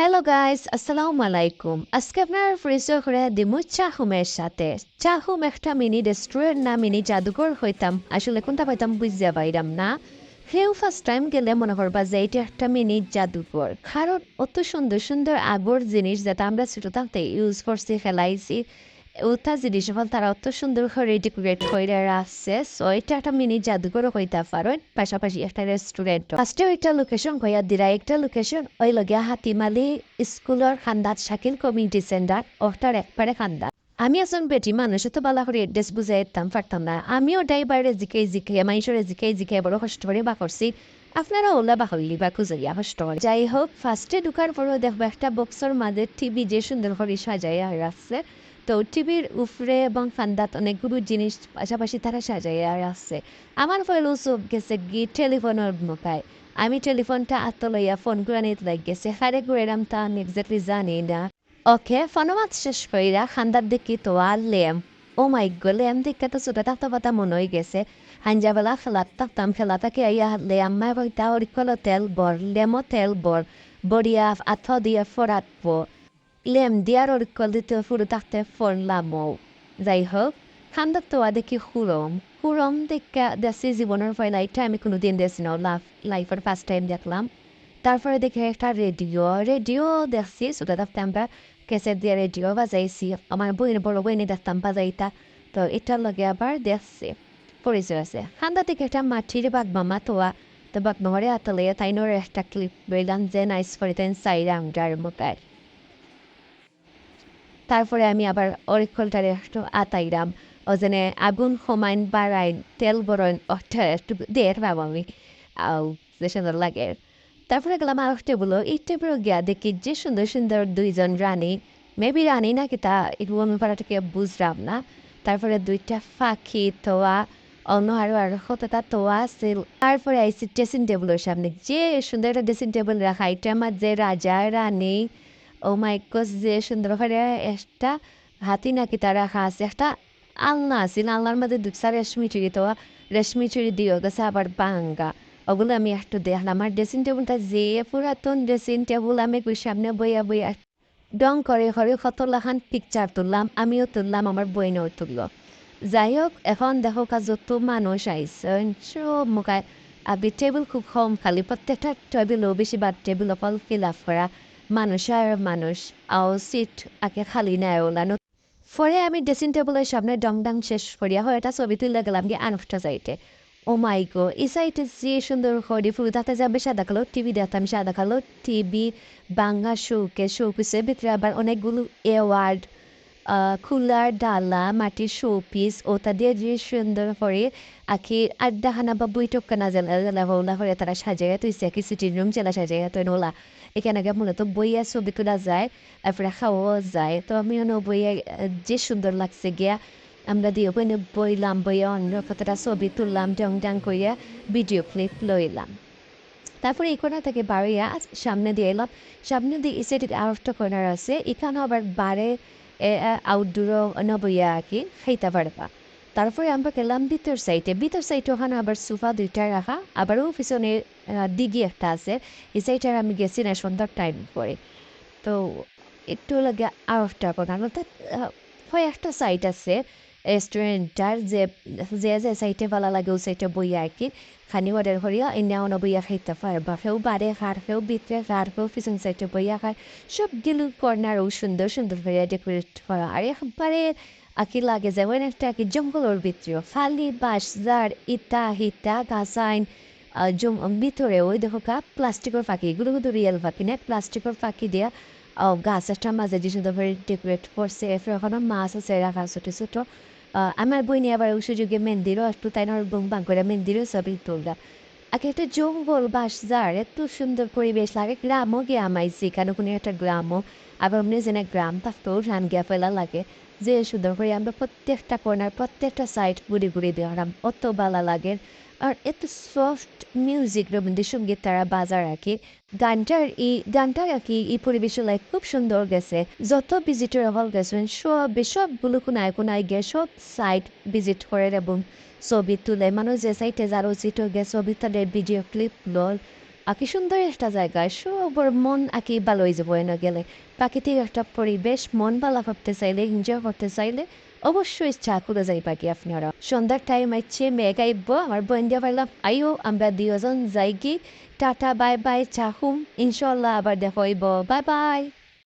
Hello guys, আসসালামু আলাইকুম। আজকে আপনার পরিচয় করে দিমু চাহুমের সাথে। চাহুম একটা মিনি রেস্টুরেন্ট না মিনি জাদুঘর হইতাম। আসলে কোনটা পাইতাম বুঝতে পাইরাম না। সেও ফার্স্ট টাইম গেলে মনে করবা যে এটা একটা মিনি জাদুঘর। কারণ অত সুন্দর সুন্দর আগর জিনিস যেটা আমরা ছোট থাকতে ইউজ করছি খেলাইছি ওটা জিনিস ফল তারা অত সুন্দর করে ডেকোরেট করে রাখছে। সো এটা একটা মিনি জাদুঘরও হইতে পারেন, পাশাপাশি একটা রেস্টুরেন্ট। ফার্স্টে ওইটা লোকেশন কইয়া দিরা একটা লোকেশন ওই লগিয়া হাতিমালি স্কুলের খান্দাত শাকিল কমিউনিটি সেন্টার ওটার একবারে খান্দাত। আমি একজন বেটি মানুষ তো বালা করে এড্রেস বুঝাই পারতাম না। আমিও ড্রাইভারে জিকে মানুষের জিকে বড় কষ্ট করে বা করছি। আপনারা ওলা বা হইলি বা খুঁজরিয়া কষ্ট করে। যাই হোক, ফার্স্টে ঢুকার পরেও দেখবো একটা বক্সের মাঝে টিভি যে সুন্দর করে সাজাইয়া রাখছে। তো টিভির উপরে এবং ফান্দাত অনেকগুলো জিনিস পাশাপাশি তারা সাজাইয়া রাখছে। আমার ফেলো সব গেছে গি টেলিফোনের মুখায়। আমি টেলিফোনটা আত্ম লইয়া ফোন করে নিতে লাগ গেছে। হারে করে এরাম তা আমি এক্স্যাক্টলি জানি না। ওকে, ফোনমাত শেষ কইরা খান্দার দেখি তো আর লেম। ও মাই গো, লেম দেখে তো ছোট থাকতে পাতা মনে হয়ে গেছে। হাঞ্জাবেলা খেলাত থাকতাম, খেলাটাকে আইয়া লেম মাই বইটা ওরিকল তেল বর, লেমো তেল বর, বড়িয়া আথ দিয়া ফরাতবো। লেম দিয়ার ওরিকল দিতে ফুরু থাকতে ফোন লামো। যাই হোক, খান্দার তো দেখি হুরম দেখে দেশি জীবনের পয়লা এটা আমি কোনোদিন দেখছি না, লাইফের ফার্স্ট টাইম দেখলাম। তারপরে দেখে একটা রেডিও দেখছি ছোটো থাকতে আমরা ক্যাসেট দিয়ে রেডিও বাজাইছি। আমার বইয়ের বড় বইনে দেখতাম বাজাইতা। তো এটার লগে আবার দেখছি পরিচয় আছে। খান্দা থেকে একটা মাটির বাগমামা তোয়া। তো বাগমামারে আতলে তাই নোর একটা ক্লিপ বইলাম যে নাইস করিতেন সাইরা আমটার মতায়। তারপরে আমি আবার অরিকলটারে একটু আতাইরাম ও যেনে আগুন সমাইন বাড়াইন তেল বরণ অর্থাৎ একটু দের পাবো আমি যে সুন্দর লাগে। তারপরে গেলাম আর টেবিল, এই টেবিল গিয়া দেখি যে সুন্দর সুন্দর দুইজন রানী, মেবি রানী নাকি তা একটু আমি পাড়াটাকে বুঝলাম না। তারপরে দুইটা পাখি তোয়া অন্য আরো আর কতটা তোয়া আছিল। তারপরে আইসি ড্রেসিং টেবিলের সামনে, যে সুন্দর একটা ড্রেসিং টেবিল রাখা, এটার মাঝে রাজা রানী ও মাই গস যে সুন্দর করে একটা হাতি নাকি তার রাখা আছে। একটা আলনা আছিল, আলনার মধ্যে দুটা রেশমি চুড়ি, তো রেশমি চুড়ি দিয়েও গেছে আবার বাঙ্গা। ওগুলো আমি একটু দেখলাম। আমার ড্রেসিং টেবিলটা যে পুরাতন ড্রেসিং টেবিল, আমি সামনে বইয়া বইয়া ডং করে করে কত লাখান পিকচার তুললাম, আমিও তুললাম, আমার বইনেও তুললো। যাই হোক, এখন দেখো যত মানুষ আইসেন সব মুখায় আবি টেবিল খুব কম, খালি প্রত্যেকটা টেবিলও বেশিরভাগ টেবিল অকল ফিল আপ করা মানুষ আর মানুষ। আও সিট আগে খালি নেয় ওলানো। পরে আমি ড্রেসিং টেবিলের সামনে ডং ডাং শেষ করিয়া হয় একটা ছবি তুলে গেলাম গিয়ে আনুষ্ঠা সাইটে। ও মাই গো, এই সাইটে যে সুন্দর করে ফুল তাতে যাবে সাদা কালো টিভি দেখতাম, সাদা কালো টিভি, বাংলা শোকেসের ভিতরে আবার অনেকগুলো অ্যাওয়ার্ড, কুলার ডালা, মাটির শোপিস ওটা দিয়ে যে সুন্দর করে আখি আড্ডাখানা বা বৈঠকখানা জ্বালা ওলা করে তারা সাজাইয়া তুইছে কি সিটিং রুম জেলা সাজাইয়া তুই নোলা। এখানে আগে মূলত বইয়া ছবি তোলা যায়, তারপরে খাওয়াও যায়। তো আমি বইয়া যে সুন্দর লাগছে গিয়া আমরা দিয়ে বইলাম, বইয়া অন্য কতটা ছবি তুললাম, ডং ডাং করিয়া ভিডিও ক্লিপ লইলাম। তারপরে এই কোণা থেকে বাড়িয়া সামনে দিয়ে এলাম। সামনে দিয়ে এসে আর একটা কর্নার আছে, এখানে আবার বারে আউটডোরও নবইয়া আর কি খাইতে পারবা। তারপরে আমরা গেলাম ভিতর সাইডে ওখানে আবার সোফা দুইটা রাখা, আবারও পিছনে দিঘি একটা আছে। এই সাইডে আমি গেছি না সন্ধ্যার টাইম করে। তো একটু লাগে আর একটা কর্নার অর্থাৎ একটা সাইড আছে রেস্টুরেন্টটার, যে যে যে সাইডে ভালো লাগে ওই সাইডে বইয়া আর কি খানি অর্ডার করিয়া এনে বইয়া খাইতে পারবা। কেউ বারে খার, কেউ ভিতরে খার, কেউ পিছন সাইডে বইয়া খায়। সবগুলো কর্নারও সুন্দর সুন্দর করে ডেকোরেট করা, আর একবারে আঁকি লাগে যেমন একটা আঁকি জঙ্গলের ভিতরেও খালি বাঁশ ঝাড় ইটা হিটা গাছাইন। ভিতরে ওই দেখো প্লাস্টিকের ফাঁকি, এগুলো কিন্তু রিয়েল ফাঁকি না, প্লাস্টিকের ফাঁকি দিয়া গাছ একটা মাঝে যে সুন্দর করে ডেকোরেট করছে। এরপর ওখানে মাছ আছে রাখা ছোট ছোট। আমার বই নিয়ে আবার ওই সুযোগে মেহেন্দিরও একটু তাই না বাং করে মেহেন্দিরও ছবি তুললাম। আগে একটা জঙ্গল বাঁশঝাড় এত সুন্দর পরিবেশ লাগে। গ্রামও গিয়ে আমাইছি, এখানে কোনো একটা গ্রামও আবার অমনি যেন গ্রাম থাকতেও রান গিয়া ফেলা লাগে। যে সুন্দর করে আমরা প্রত্যেকটা কর্নার প্রত্যেকটা সাইড ঘুরে ঘুরে দেখলাম, অত ভালো লাগে। আর এত সফট মিউজিক রবীন্দ্রসঙ্গীত তারা বাজার রাখি। গানটা আর কি এই পরিবেশের লাইফ খুব সুন্দর গেছে। যত ভিজিটর হল গেছেন সবগুলো কোনায় গিয়ে সব সাইট ভিজিট করে এবং ছবি তুলে মানুষ যে সাইটে যারা উচিত গিয়ে ছবি তাদের ভিডিও ক্লিপ লল। কি সুন্দর একটা জায়গায় সবার মন ভালো হয়ে যাবো না গেলে। প্রাকৃতিক একটা পরিবেশ মন ভালো করতে চাইলে, এনজয় করতে চাইলে অবশ্যই চা করে যাই পাকি আপনারা। সন্ধ্যার টাইম আইছে, মেঘ আইব, আমার বোন দিয়া পারলাম আইও, আমরা দুজন যাই কি। টাটা বাই বাই, চা হুম, ইনশাল্লাহ আবার দেখা হইব, বাই বাই।